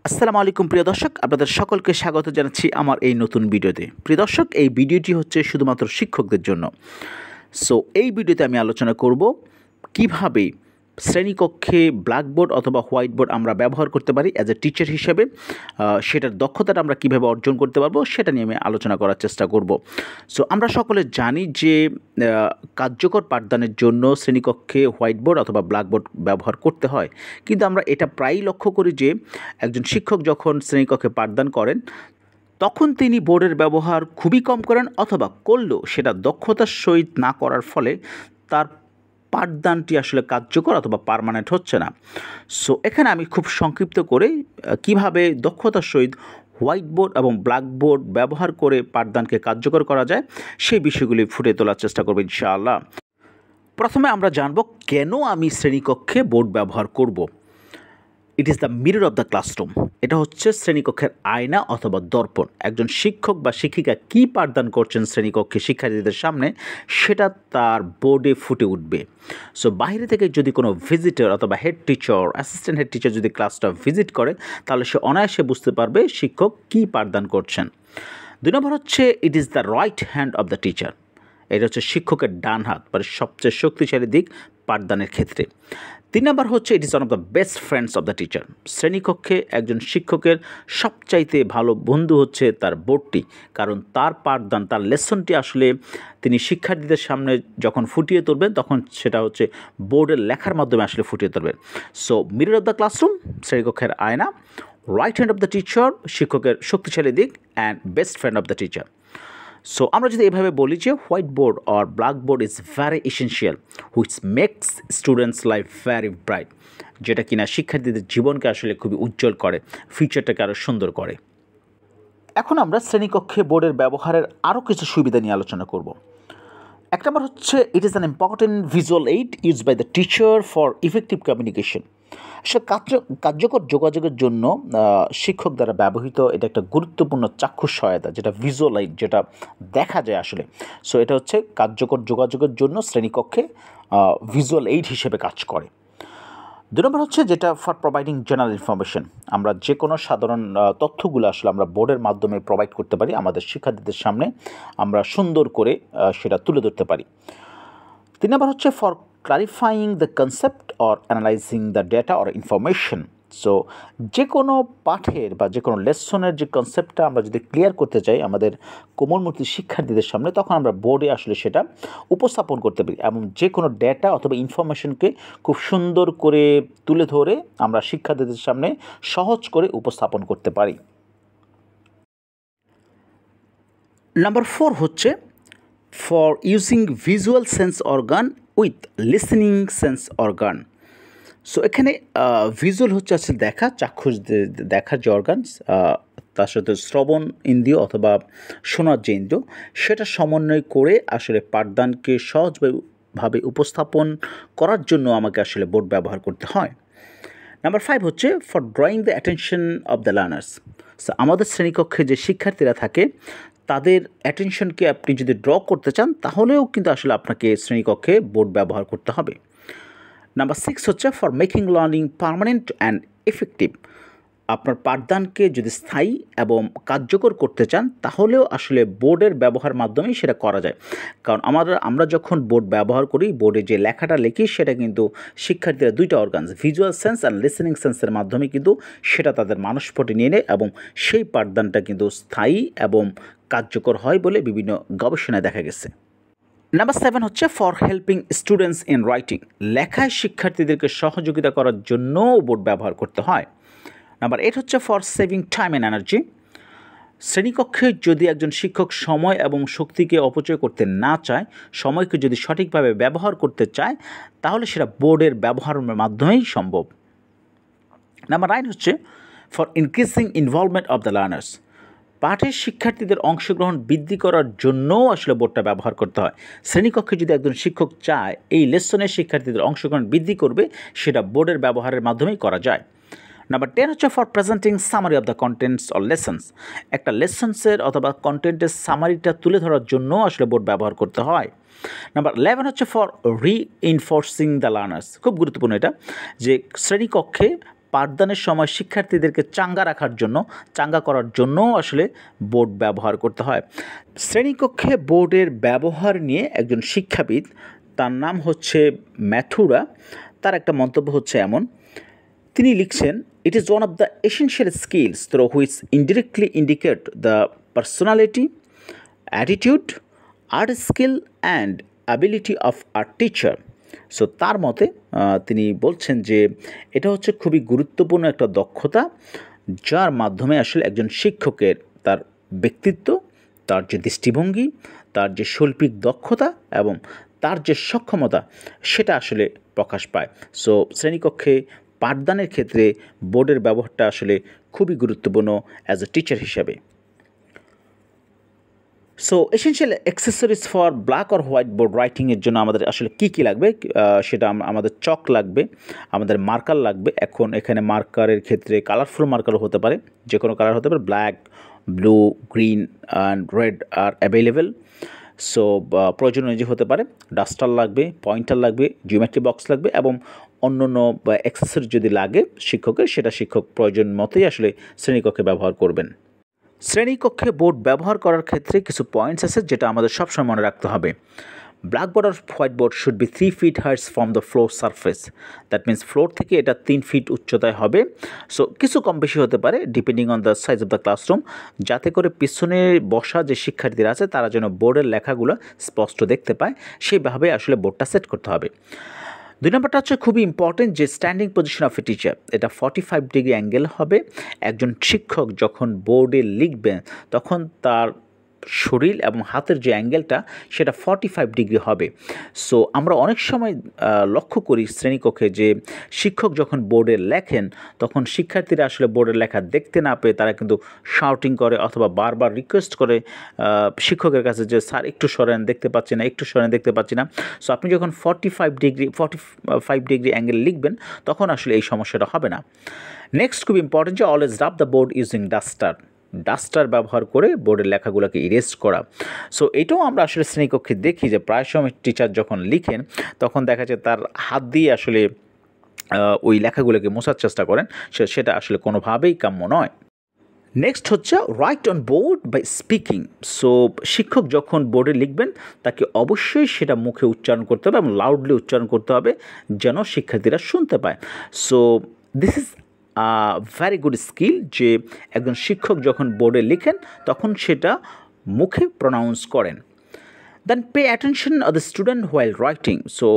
আসসালামু আলাইকুম প্রিয় দর্শক, আপনাদের সকলকে স্বাগত জানাচ্ছি আমার এই নতুন ভিডিওতে। প্রিয় দর্শক, এই ভিডিওটি হচ্ছে শুধুমাত্র শিক্ষকদের জন্য। সো এই ভিডিওতে আমি আলোচনা করব কিভাবে শ্রেণীকক্ষে ব্ল্যাকবোর্ড অথবা হোয়াইট বোর্ড আমরা ব্যবহার করতে পারি অ্যাজ এ টিচার হিসেবে। সেটার দক্ষতাটা আমরা কিভাবে অর্জন করতে পারবো সেটা নিয়ে আমি আলোচনা করার চেষ্টা করব। সো আমরা সকলে জানি যে কার্যকর পাঠদানের জন্য শ্রেণীকক্ষে হোয়াইট বোর্ড অথবা ব্ল্যাকবোর্ড ব্যবহার করতে হয়, কিন্তু আমরা এটা প্রায়ই লক্ষ্য করি যে একজন শিক্ষক যখন শ্রেণীকক্ষে পাঠদান করেন তখন তিনি বোর্ডের ব্যবহার খুবই কম করেন, অথবা করলেও সেটা দক্ষতার সহিত না করার ফলে তার পাঠদানটি আসলে কার্যকর অথবা পার্মানেন্ট হচ্ছে না। সো এখানে আমি খুব সংক্ষিপ্ত করে কিভাবে দক্ষতার সহিত হোয়াইট বোর্ড এবং ব্ল্যাকবোর্ড ব্যবহার করে পাঠদানকে কার্যকর করা যায় সেই বিষয়গুলি ফুটিয়ে তোলার চেষ্টা করব ইনশাআল্লাহ। প্রথমে আমরা জানব কেন আমি শ্রেণীকক্ষে বোর্ড ব্যবহার করব। It is the mirror of the classroom. এটা হচ্ছে শ্রেণীকক্ষের আয়না অথবা দর্পণ। একজন শিক্ষক বা শিক্ষিকা কী পাঠদান করছেন শ্রেণীকক্ষে শিক্ষার্থীদের সামনে, সেটা তার বোর্ডে ফুটে উঠবে। সো বাইরে থেকে যদি কোনো ভিজিটর অথবা head teacher, assistant head teacher যদি ক্লাসটা ভিজিট করে, তাহলে সে অনায়াসে বুঝতে পারবে শিক্ষক কী পাঠদান করছেন। 2 নম্বর হচ্ছে it is the right hand of the teacher. এটা হচ্ছে শিক্ষকের ডান হাত, মানে সবচেয়ে শক্তিশালী দিক পাঠদানের ক্ষেত্রে। 3 নম্বর হচ্ছে it is one of the best friends of the teacher. শ্রেণীকক্ষে একজন শিক্ষকের সবচাইতে ভালো বন্ধু হচ্ছে তার বোর্ডটি, কারণ তার পাঠদান, তার লেসনটি আসলে তিনি শিক্ষার্থীদের সামনে যখন ফুটিয়ে তুলবেন তখন সেটা হচ্ছে বোর্ডের লেখার মাধ্যমে আসলে ফুটিয়ে তুলবেন। So mirror of the classroom, শ্রেণীকক্ষের আয়না, right hand of the teacher, শিক্ষকের শক্তিশালী দিক, and best friend of the teacher. So আমরা যদি এভাবে বলি যে white board or blackboard is very essential which makes students life very bright, যেটা কিনা শিক্ষার্থীদের জীবনকে আসলে খুবই উজ্জ্বল করে, ফিউচারটাকে আরও সুন্দর করে। এখন আমরা শ্রেণীকক্ষে বোর্ডের ব্যবহারের আরও কিছু সুবিধা নিয়ে আলোচনা করব। 1 নম্বর হচ্ছে it is an important visual aid use by the teacher for effective communication. সে কার্যকর যোগাযোগের জন্য শিক্ষক দ্বারা ব্যবহৃত এটা একটা গুরুত্বপূর্ণ চাক্ষুষ সহায়তা, যেটা ভিজুয়াল এইড, যেটা দেখা যায় আসলে। সো এটা হচ্ছে কার্যকর যোগাযোগের জন্য শ্রেণীকক্ষে ভিজুয়াল এইড হিসেবে কাজ করে। 2 নম্বর হচ্ছে যেটা ফর প্রোভাইডিং জেনারেল ইনফরমেশন। আমরা যে কোনো সাধারণ তথ্যগুলো আসলে আমরা বোর্ডের মাধ্যমে প্রোভাইড করতে পারি, আমাদের শিক্ষার্থীদের সামনে আমরা সুন্দর করে সেটা তুলে ধরতে পারি। 3 নম্বর হচ্ছে for clarifying the concept or analysing the data or information. So যে কোনো পাঠের বা যে কোনো লেসনের যে কনসেপ্টটা আমরা যদি ক্লিয়ার করতে চাই আমাদের কোমলমতি শিক্ষার্থীদের সামনে, তখন আমরা বোর্ডে আসলে সেটা উপস্থাপন করতে পারি এবং যে কোনো ডেটা অথবা ইনফরমেশনকে খুব সুন্দর করে তুলে ধরে আমরা শিক্ষার্থীদের সামনে সহজ করে উপস্থাপন করতে পারি। নাম্বার 4 হচ্ছে for using visual sense organ with listening sense organ. So এখানে ভিজুয়াল হচ্ছে আসলে দেখা, চাক্ষুষ দেখার যে অর্গানস, তার সাথে শ্রবণ ইন্দ্রিয় অথবা শোনার যে ইন্দ্রিয়, সেটা সমন্বয় করে আসলে পাঠদানকে সহজভাবে উপস্থাপন করার জন্য আমাকে আসলে বোর্ড ব্যবহার করতে হয়। নাম্বার 5 হচ্ছে for drawing the attention of the learners. So আমাদের শ্রেণীকক্ষে যে শিক্ষার্থীরা থাকে তাদের অ্যাটেনশনকে আপনি যদি ড্র করতে চান তাহলেও কিন্তু আসলে আপনাকে শ্রেণীকক্ষে বোর্ড ব্যবহার করতে হবে। নাম্বার 6 হচ্ছে for making learning permanent and effective. আপনার পাঠদানকে যদি স্থায়ী এবং কার্যকর করতে চান তাহলেও আসলে বোর্ডের ব্যবহার মাধ্যমেই সেটা করা যায়, কারণ আমরা যখন বোর্ড ব্যবহার করি, বোর্ডে যে লেখাটা লিখি সেটা কিন্তু শিক্ষার্থীরা 2টা organs, visual sense and listening সেন্সের মাধ্যমে কিন্তু সেটা তাদের মানসপটে নিয়ে নেয় এবং সেই পাঠদানটা কিন্তু স্থায়ী এবং কার্যকর হয় বলে বিভিন্ন গবেষণায় দেখা গেছে। নাম্বার 7 হচ্ছে for helping students in writing. লেখায় শিক্ষার্থীদেরকে সহযোগিতা করার জন্যও বোর্ড ব্যবহার করতে হয়। নাম্বার 8 হচ্ছে for saving time and energy. শ্রেণীকক্ষে যদি একজন শিক্ষক সময় এবং শক্তিকে অপচয় করতে না চায়, সময়কে যদি সঠিকভাবে ব্যবহার করতে চায়, তাহলে সেটা বোর্ডের ব্যবহারের মাধ্যমেই সম্ভব। নাম্বার 9 হচ্ছে for increasing involvement of the learners. পাঠের শিক্ষার্থীদের অংশগ্রহণ বৃদ্ধি করার জন্যও আসলে বোর্ডটা ব্যবহার করতে হয়। শ্রেণীকক্ষে যদি একজন শিক্ষক চায় এই লেসনের শিক্ষার্থীদের অংশগ্রহণ বৃদ্ধি করবে, সেটা বোর্ডের ব্যবহারের মাধ্যমেই করা যায়। নাম্বার 10 হচ্ছে for presenting summary of the contents or lessons. একটা লেসন্সের অথবা কন্টেন্টের সামারিটা তুলে ধরার জন্য আসলে বোর্ড ব্যবহার করতে হয়। নাম্বার 11 হচ্ছে ফর রিইনফোর্সিং দ্য লার্নার্স। খুব গুরুত্বপূর্ণ এটা, যে শ্রেণীকক্ষে পাঠদানের সময় শিক্ষার্থীদেরকে চাঙ্গা করার জন্যও আসলে বোর্ড ব্যবহার করতে হয়। শ্রেণীকক্ষে বোর্ডের ব্যবহার নিয়ে একজন শিক্ষাবিদ, তার নাম হচ্ছে ম্যাথুরা, তার একটা মন্তব্য হচ্ছে এমন, তিনি লিখছেন, it is one of the essential skills through which indirectly indicate the personality, attitude, art skill and ability of a teacher. So তার মতে তিনি বলছেন যে এটা হচ্ছে খুবই গুরুত্বপূর্ণ একটা দক্ষতা, যার মাধ্যমে আসলে একজন শিক্ষকের তার ব্যক্তিত্ব, তার যে দৃষ্টিভঙ্গি, তার যে শৈল্পিক দক্ষতা এবং তার যে সক্ষমতা, সেটা আসলে প্রকাশ পায়। সো শ্রেণীকক্ষে পাঠদানের ক্ষেত্রে বোর্ডের ব্যবহারটা আসলে খুবই গুরুত্বপূর্ণ অ্যাজ এ টিচার হিসাবে। So essential accessories for black or white board রাইটিংয়ের জন্য আমাদের আসলে কী লাগবে, সেটা আমাদের চক লাগবে, আমাদের মার্কার লাগবে। এখন এখানে মার্কারের ক্ষেত্রে কালারফুল মার্কারও হতে পারে, যে কোনো কালার হতে পারে, black, blue, green and red আর অ্যাভেলেবেল। সো প্রয়োজন অনুযায়ী হতে পারে। ডাস্টার লাগবে, পয়েন্টার লাগবে, জিওমেট্রি বক্স লাগবে এবং অন্যান্য অ্যাক্সেসরি যদি লাগে শিক্ষকের, সেটা শিক্ষক প্রয়োজন মতোই আসলে শ্রেণীকক্ষে ব্যবহার করবেন। শ্রেণীকক্ষে বোর্ড ব্যবহার করার ক্ষেত্রে কিছু পয়েন্টস আছে যেটা আমাদের সবসময় মনে রাখতে হবে। ব্ল্যাকবোর্ড আর white board should be 3 feet heights from the floor surface. That means floor থেকে এটা 3 feet উচ্চতায় হবে। সো কিছু কম বেশি হতে পারে depending on the size of the classroom, যাতে করে পিছনে বসা যে শিক্ষার্থীরা আছে তারা যেন বোর্ডের লেখাগুলো স্পষ্ট দেখতে পায়, সেইভাবে আসলে বোর্ডটা সেট করতে হবে। 2 নম্বরটা হচ্ছে খুবই ইম্পর্টেন্ট, যে standing position of a teacher, এটা 45 ডিগ্রি অ্যাঙ্গেল হবে। একজন শিক্ষক যখন বোর্ডে লিখবেন তখন তার শরীর এবং হাতের যে অ্যাঙ্গেলটা সেটা 45 ডিগ্রি হবে। সো আমরা অনেক সময় লক্ষ্য করি শ্রেণীকক্ষে যে শিক্ষক যখন বোর্ডে লেখেন তখন শিক্ষার্থীরা আসলে বোর্ডের লেখা দেখতে না পেয়ে তারা কিন্তু শাউটিং করে অথবা বারবার রিকোয়েস্ট করে শিক্ষকের কাছে যে স্যার একটু সরেন, দেখতে পাচ্ছি না, একটু সরেন, দেখতে পাচ্ছি না। সো আপনি যখন 45 ডিগ্রি অ্যাঙ্গেল লিখবেন তখন আসলে এই সমস্যাটা হবে না। নেক্সট খুব ইম্পর্টেন্ট যে always rub the board using duster ব্যবহার করে বোর্ডের লেখাগুলোকে ইরেজ করা। সো এটাও আমরা আসলে শ্রেণীকক্ষে দেখি যে প্রায় সময় টিচার যখন লিখেন তখন দেখা যায় তার হাত দিয়ে আসলে ওই লেখাগুলোকে মোছার চেষ্টা করেন, সেটা আসলে কোনোভাবেই কাম্য নয়। নেক্সট হচ্ছে write on board by speaking. So শিক্ষক যখন বোর্ডে লিখবেন তাকে অবশ্যই সেটা মুখে উচ্চারণ করতে হবে এবং লাউডলি উচ্চারণ করতে হবে যেন শিক্ষার্থীরা শুনতে পায়। So this is very good skill, যে একজন শিক্ষক যখন বোর্ডে লিখেন তখন সেটা মুখে প্রনাউন্স করেন। Then pay attention of the student while writing. So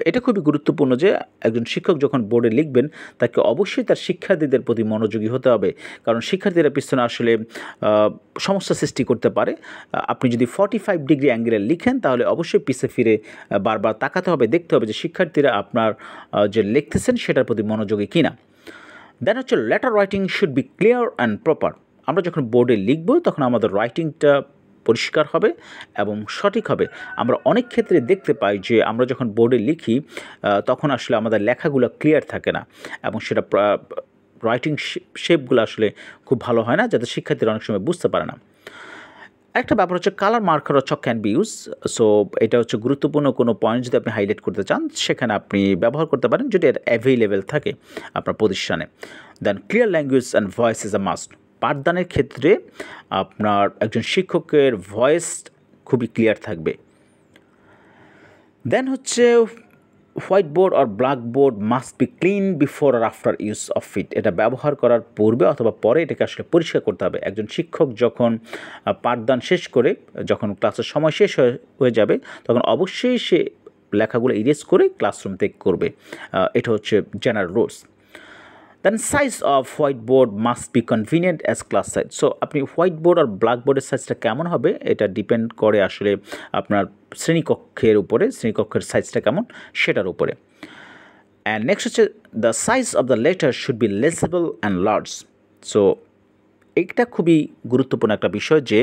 এটা খুবই গুরুত্বপূর্ণ যে একজন শিক্ষক যখন বোর্ডে লিখবেন তাকে অবশ্যই তার শিক্ষার্থীদের প্রতি মনোযোগী হতে হবে, কারণ শিক্ষার্থীরা পিছনে আসলে সমস্যা সৃষ্টি করতে পারে। আপনি যদি 45 ডিগ্রি অ্যাঙ্গেলে লিখেন তাহলে অবশ্যই পিছে ফিরে বারবার তাকাতে হবে, দেখতে হবে যে শিক্ষার্থীরা আপনার যে লিখতেছেন সেটার প্রতি মনোযোগী কিনা। দেন হচ্ছে letter writing should be clear and proper. আমরা যখন বোর্ডে লিখব তখন আমাদের রাইটিংটা পরিষ্কার হবে এবং সঠিক হবে। আমরা অনেক ক্ষেত্রে দেখতে পাই যে আমরা যখন বোর্ডে লিখি তখন আসলে আমাদের লেখাগুলো ক্লিয়ার থাকে না এবং সেটা রাইটিং শেপগুলো আসলে খুব ভালো হয় না, যাতে শিক্ষার্থীরা অনেক সময় বুঝতে পারে না। একটা ব্যাপার হচ্ছে কালার মার্কার ও chalk can be use. So এটা হচ্ছে গুরুত্বপূর্ণ কোনো পয়েন্ট যদি আপনি হাইলাইট করতে চান সেখানে আপনি ব্যবহার করতে পারেন যদি এটা অ্যাভেলেবেল থাকে আপনার প্রতিষ্ঠানে। Then clear language and voice is a must. পাঠদানের ক্ষেত্রে আপনার একজন শিক্ষকের ভয়েস খুবই ক্লিয়ার থাকবে। দেন হচ্ছে হোয়াইট বোর্ড আর black board must be clean before আর আফটার ইউজ অফ ইট। এটা ব্যবহার করার পূর্বে অথবা পরে এটাকে আসলে পরিষ্কার করতে হবে। একজন শিক্ষক যখন পাঠদান শেষ করে যখন ক্লাসের সময় শেষ হয়ে যাবে তখন অবশ্যই সে লেখাগুলো ইরেজ করে ক্লাসরুম ত্যাগ করবে। এটা হচ্ছে general rules. Then size of white board must be convenient as class size. So আপনি হোয়াইট বোর্ড আর ব্ল্যাক বোর্ডের সাইজটা কেমন হবে এটা ডিপেন্ড করে আসলে আপনার শ্রেণীকক্ষের উপরে, শ্রেণীকক্ষের সাইজটা কেমন সেটার উপরে। অ্যান্ড নেক্সট হচ্ছে the size of the letter should be legible and large. So এটা খুবই গুরুত্বপূর্ণ একটা বিষয় যে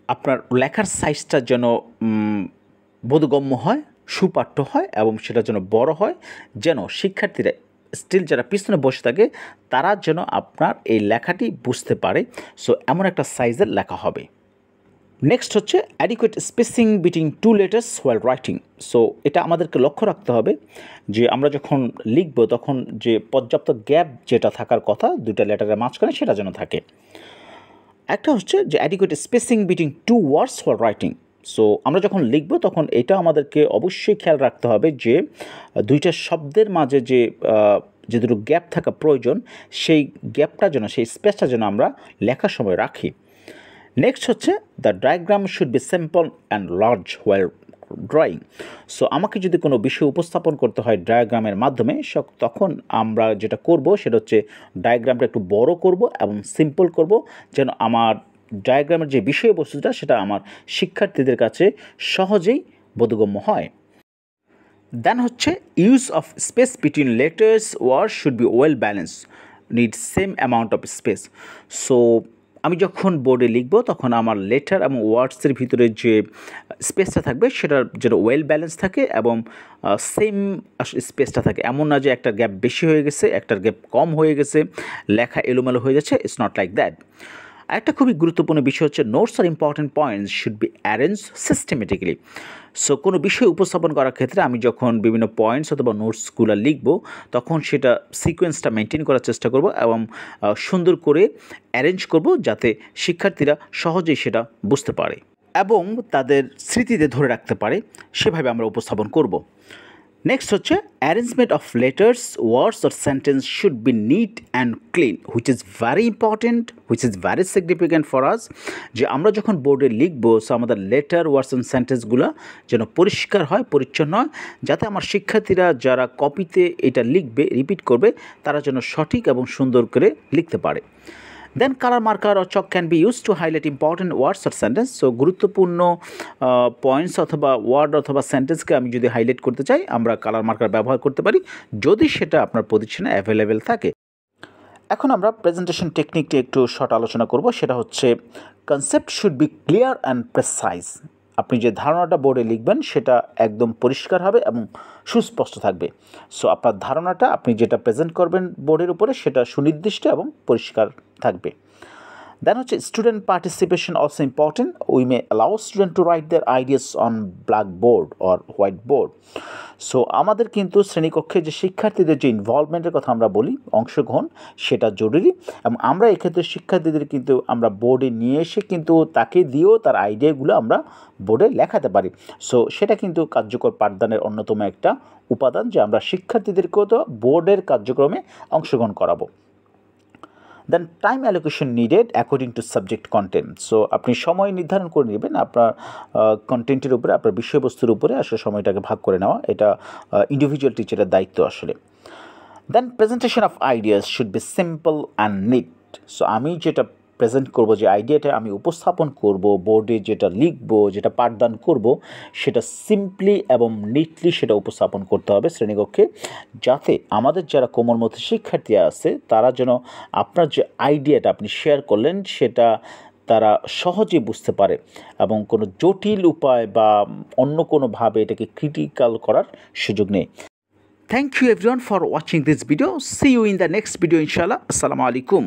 আপনার লেখার সাইজটা যেন বোধগম্য হয়, সুপাঠ্য হয় এবং সেটা যেন বড় হয়, যেন শিক্ষার্থীরা স্টিল যারা পিছনে বসে থাকে তারা যেন আপনার এই লেখাটি বুঝতে পারে। সো এমন একটা সাইজের লেখা হবে। নেক্সট হচ্ছে adequate spacing between two letters while writing. So এটা আমাদেরকে লক্ষ্য রাখতে হবে যে আমরা যখন লিখব তখন যে পর্যাপ্ত গ্যাপ যেটা থাকার কথা দুইটা লেটারের মাঝখানে সেটা যেন থাকে। একটা হচ্ছে যে adequate spacing between two words while writing. So আমরা যখন লিখব তখন এটা আমাদেরকে অবশ্যই খেয়াল রাখতে হবে যে দুইটা শব্দের মাঝে যে দুটো গ্যাপ থাকা প্রয়োজন সেই গ্যাপটা যেন সেই স্পেসটা যেন আমরা লেখার সময় রাখি। নেক্সট হচ্ছে the diagram should be simple and large while drawing. So আমাকে যদি কোনো বিষয় উপস্থাপন করতে হয় ডায়াগ্রামের মাধ্যমে তখন আমরা যেটা করব সেটা হচ্ছে ডায়াগ্রামটা একটু বড় করব এবং সিম্পল করব যেন আমার ডায়াগ্রামের যে বিষয়বস্তুটা সেটা আমার শিক্ষার্থীদের কাছে সহজেই বোধগম্য হয়। দেন হচ্ছে use of speech between letters words should be well balance, need same amount of speech. So আমি যখন বোর্ডে লিখব তখন আমার লেটার এবং ওয়ার্ডসের ভিতরে যে স্পেসটা থাকবে সেটা যেন ওয়েল ব্যালেন্স থাকে এবং সেম স্পেসটা থাকে, এমন না যে একটা গ্যাপ বেশি হয়ে গেছে একটার গ্যাপ কম হয়ে গেছে, লেখা এলোমেলো হয়ে যাচ্ছে। It's not like that. একটা খুবই গুরুত্বপূর্ণ বিষয় হচ্ছে নোটস আর important points should be arrange systematically. So কোনো বিষয় উপস্থাপন করার ক্ষেত্রে আমি যখন বিভিন্ন পয়েন্টস অথবা নোটসগুলো লিখব তখন সেটা সিকোয়েন্সটা মেনটেন করার চেষ্টা করব এবং সুন্দর করে অ্যারেঞ্জ করব যাতে শিক্ষার্থীরা সহজেই সেটা বুঝতে পারে এবং তাদের স্মৃতিতে ধরে রাখতে পারে, সেভাবে আমরা উপস্থাপন করব। নেক্সট হচ্ছে arrangement of letters words or sentence should be neat and clean, which is very important, which is very significant for us. যে আমরা যখন বোর্ডে লিখবো সো আমাদের লেটার ওয়ার্ডস অ্যান্ড সেন্টেন্সগুলো যেন পরিষ্কার হয়, পরিচ্ছন্ন হয়, যাতে আমার শিক্ষার্থীরা যারা কপিতে এটা লিখবে রিপিট করবে তারা যেন সঠিক এবং সুন্দর করে লিখতে পারে। Then colour marker or chalk can be used to highlight important words or sentence. So গুরুত্বপূর্ণ পয়েন্টস অথবা ওয়ার্ড অথবা সেন্টেন্সকে আমি যদি হাইলাইট করতে চাই আমরা কালার মার্কার ব্যবহার করতে পারি যদি সেটা আপনার প্রতিষ্ঠানে অ্যাভেলেবেল থাকে। এখন আমরা প্রেজেন্টেশন টেকনিকটি একটু শর্ট আলোচনা করব। সেটা হচ্ছে concept should be clear and precise. আপনি যে ধারণাটা বোর্ডে লিখবেন সেটা একদম পরিষ্কার হবে এবং সুস্পষ্ট থাকবে। সো আপনার ধারণাটা আপনি যেটা প্রেজেন্ট করবেন বোর্ডের উপরে সেটা সুনির্দিষ্ট এবং পরিষ্কার থাকবে। দেন হচ্ছে student participation also important. We may allow student to write their ideas on black board or white board. So আমাদের কিন্তু শ্রেণীকক্ষে যে শিক্ষার্থীদের যে ইনভলভমেন্টের কথা আমরা বলি, অংশগ্রহণ, সেটা জরুরি এবং আমরা এক্ষেত্রে শিক্ষার্থীদের কিন্তু আমরা বোর্ডে নিয়ে এসে কিন্তু তাকে দিয়েও তার আইডিয়াগুলো আমরা বোর্ডে লেখাতে পারি। সো সেটা কিন্তু কার্যকর পাঠদানের অন্যতম একটা উপাদান যে আমরা শিক্ষার্থীদেরকেও তো বোর্ডের কার্যক্রমে অংশগ্রহণ করাবো। Then time allocation needed according to subject content. So আপনি সময় নির্ধারণ করে নেবেন আপনার কন্টেন্টের উপরে, আপনার বিষয়বস্তুর উপরে আসলে সময়টাকে ভাগ করে নেওয়া, এটা ইন্ডিভিজুয়াল টিচারের দায়িত্ব আসলে। Then presentation of ideas should be simple and neat. So আমি যেটা প্রেজেন্ট করব, যে আইডিয়াটা আমি উপস্থাপন করব বোর্ডে, যেটা লিখব, যেটা পাঠদান করব, সেটা সিম্পলি এবং নিটলি সেটা উপস্থাপন করতে হবে শ্রেণীকক্ষে, যাতে আমাদের যারা কোমলমতি শিক্ষার্থী আছে তারা যেন আপনার যে আইডিয়াটা আপনি শেয়ার করলেন সেটা তারা সহজে বুঝতে পারে এবং কোনো জটিল উপায় বা অন্য কোনোভাবে এটাকে ক্রিটিক্যাল করার সুযোগ নেই। Thank you everyone for watching this video. See you in the next video inshallah. Assalamu alaikum.